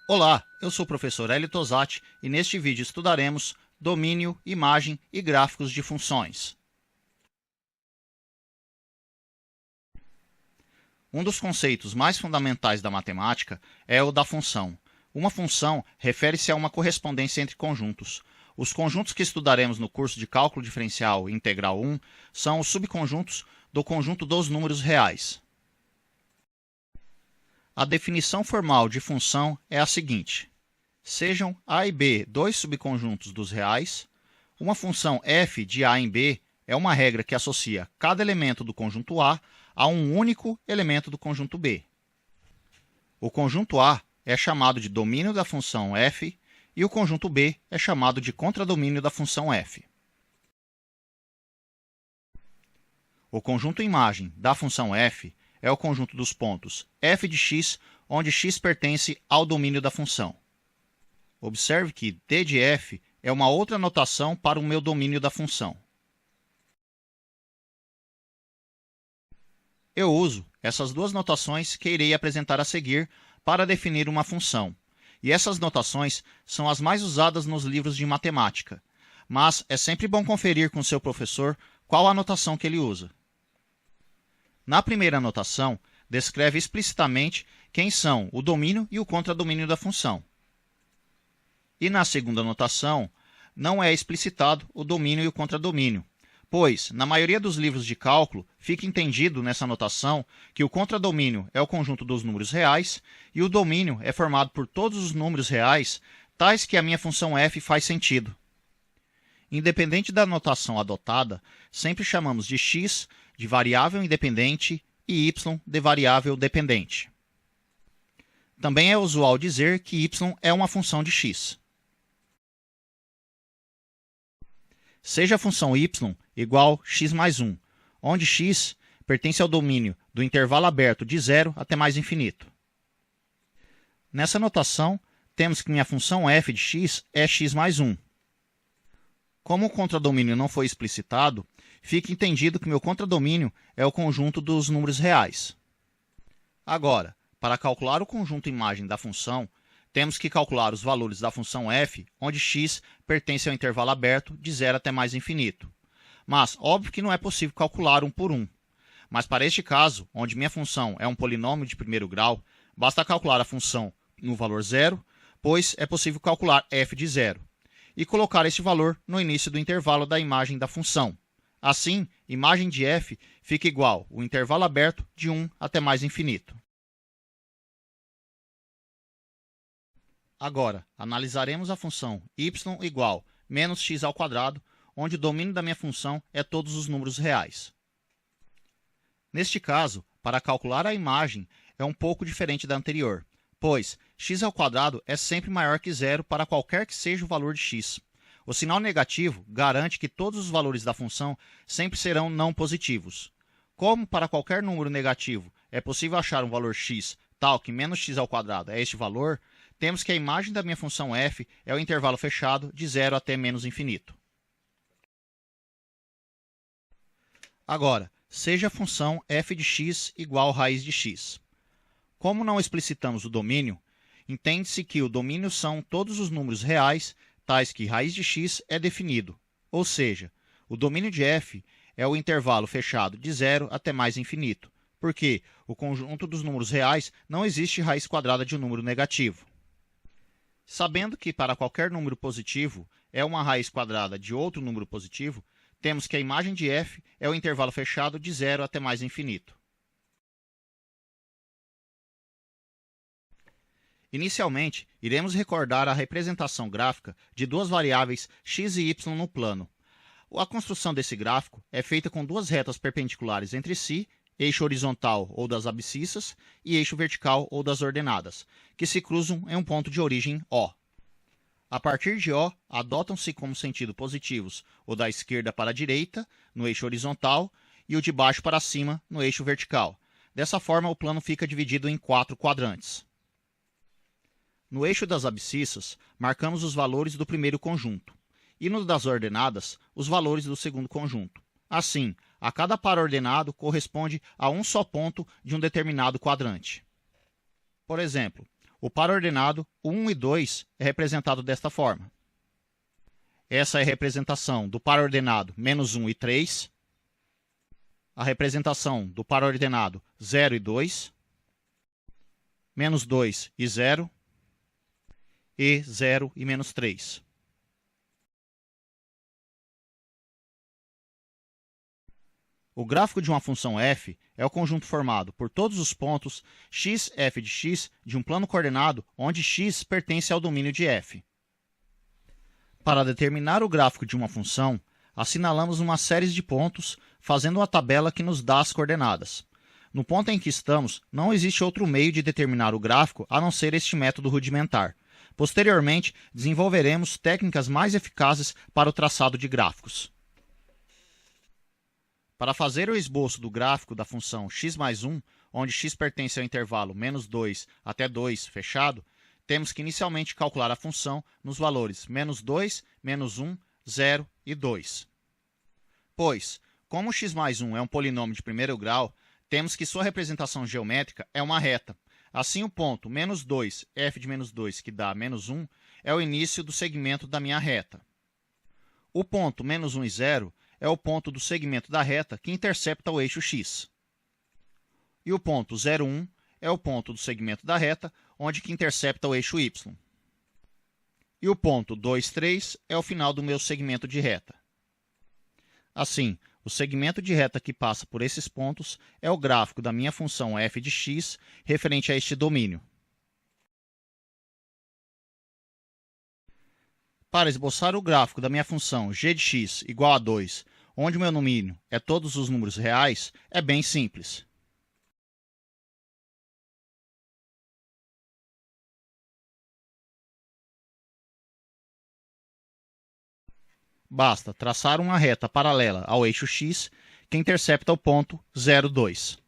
Olá, eu sou o professor Hélio Tosati e neste vídeo estudaremos domínio, imagem e gráficos de funções. Um dos conceitos mais fundamentais da matemática é o da função. Uma função refere-se a uma correspondência entre conjuntos. Os conjuntos que estudaremos no curso de Cálculo Diferencial Integral 1 são os subconjuntos do conjunto dos números reais. A definição formal de função é a seguinte: sejam A e B dois subconjuntos dos reais, uma função f de A em B é uma regra que associa cada elemento do conjunto A a um único elemento do conjunto B. O conjunto A é chamado de domínio da função f e o conjunto B é chamado de contradomínio da função f. O conjunto imagem da função f é o conjunto dos pontos f de x, onde x pertence ao domínio da função. Observe que d de f é uma outra notação para o meu domínio da função. Eu uso essas duas notações que irei apresentar a seguir para definir uma função. E essas notações são as mais usadas nos livros de matemática. Mas é sempre bom conferir com seu professor qual a notação que ele usa. Na primeira notação, descreve explicitamente quem são o domínio e o contradomínio da função. E na segunda notação, não é explicitado o domínio e o contradomínio, pois, na maioria dos livros de cálculo, fica entendido nessa notação que o contradomínio é o conjunto dos números reais e o domínio é formado por todos os números reais, tais que a minha função f faz sentido. Independente da notação adotada, sempre chamamos de x de variável independente e y de variável dependente. Também é usual dizer que y é uma função de x. Seja a função y igual x mais 1, onde x pertence ao domínio do intervalo aberto de 0 até mais infinito. Nessa notação, temos que minha função f de x é x mais 1. Como o contradomínio não foi explicitado, fica entendido que meu contradomínio é o conjunto dos números reais. Agora, para calcular o conjunto imagem da função, temos que calcular os valores da função f, onde x pertence ao intervalo aberto de 0 até mais infinito. Mas, óbvio que não é possível calcular um por um. Mas para este caso, onde minha função é um polinômio de primeiro grau, basta calcular a função no valor 0, pois é possível calcular f de 0, e colocar este valor no início do intervalo da imagem da função. Assim, imagem de f fica igual o intervalo aberto de 1 até mais infinito. Agora, analisaremos a função y igual menos x ao quadrado, onde o domínio da minha função é todos os números reais. Neste caso, para calcular a imagem é um pouco diferente da anterior, pois x ao quadrado é sempre maior que zero para qualquer que seja o valor de x. O sinal negativo garante que todos os valores da função sempre serão não positivos. Como para qualquer número negativo é possível achar um valor x tal que menos x ao quadrado é este valor, temos que a imagem da minha função f é o intervalo fechado de 0 até menos infinito. Agora, seja a função f de x igual raiz de x. Como não explicitamos o domínio, entende-se que o domínio são todos os números reais, tais que raiz de x é definido, ou seja, o domínio de f é o intervalo fechado de 0 até mais infinito, porque o conjunto dos números reais não existe raiz quadrada de um número negativo. Sabendo que para qualquer número positivo é uma raiz quadrada de outro número positivo, temos que a imagem de f é o intervalo fechado de 0 até mais infinito. Inicialmente, iremos recordar a representação gráfica de duas variáveis x e y no plano. A construção desse gráfico é feita com duas retas perpendiculares entre si, eixo horizontal ou das abscissas e eixo vertical ou das ordenadas, que se cruzam em um ponto de origem O. A partir de O, adotam-se como sentido positivos o da esquerda para a direita, no eixo horizontal, e o de baixo para cima, no eixo vertical. Dessa forma, o plano fica dividido em 4 quadrantes. No eixo das abscissas, marcamos os valores do primeiro conjunto, e no das ordenadas, os valores do segundo conjunto. Assim, a cada par ordenado corresponde a um só ponto de um determinado quadrante. Por exemplo, O par ordenado 1 e 2 é representado desta forma. Essa é a representação do par ordenado menos 1 e 3. A representação do par ordenado 0 e 2. Menos 2 e 0. E 0 e menos 3. O gráfico de uma função f é o conjunto formado por todos os pontos x, f de x de um plano coordenado onde x pertence ao domínio de f. Para determinar o gráfico de uma função, assinalamos uma série de pontos, fazendo uma tabela que nos dá as coordenadas. No ponto em que estamos, não existe outro meio de determinar o gráfico a não ser este método rudimentar. Posteriormente, desenvolveremos técnicas mais eficazes para o traçado de gráficos. Para fazer o esboço do gráfico da função x mais 1, onde x pertence ao intervalo menos 2 até 2 fechado, temos que inicialmente calcular a função nos valores menos 2, menos 1, 0 e 2. Pois, como x mais 1 é um polinômio de primeiro grau, temos que sua representação geométrica é uma reta. Assim, o ponto menos 2, f de menos 2, que dá menos 1, é o início do segmento da minha reta. O ponto menos 1 e 0 é o ponto do segmento da reta que intercepta o eixo x. E o ponto 0, 1 é o ponto do segmento da reta onde que intercepta o eixo y. E o ponto 2, 3 é o final do meu segmento de reta. Assim, o segmento de reta que passa por esses pontos é o gráfico da minha função f de x referente a este domínio. Para esboçar o gráfico da minha função g de x igual a 2, onde o meu domínio é todos os números reais, é bem simples. Basta traçar uma reta paralela ao eixo x que intercepta o ponto 0, 2.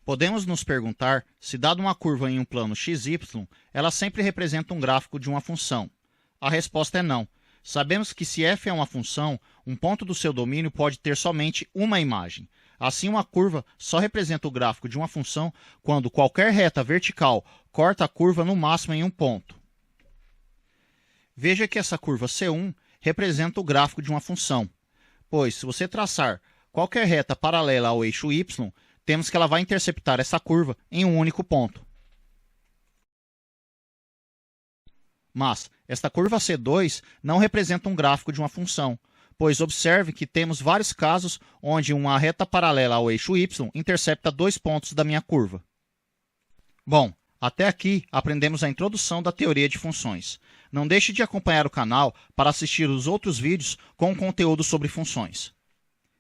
Podemos nos perguntar se, dado uma curva em um plano xy, ela sempre representa um gráfico de uma função. A resposta é não. Sabemos que se f é uma função, um ponto do seu domínio pode ter somente uma imagem. Assim, uma curva só representa o gráfico de uma função quando qualquer reta vertical corta a curva no máximo em um ponto. Veja que essa curva C1 representa o gráfico de uma função, pois se você traçar qualquer reta paralela ao eixo y, temos que ela vai interceptar essa curva em um único ponto. Mas esta curva C2 não representa um gráfico de uma função, pois observe que temos vários casos onde uma reta paralela ao eixo y intercepta dois pontos da minha curva. Bom, até aqui aprendemos a introdução da teoria de funções. Não deixe de acompanhar o canal para assistir os outros vídeos com conteúdo sobre funções.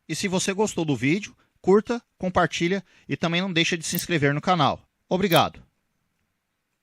E se você gostou do vídeo, curta, compartilha e também não deixe de se inscrever no canal. Obrigado!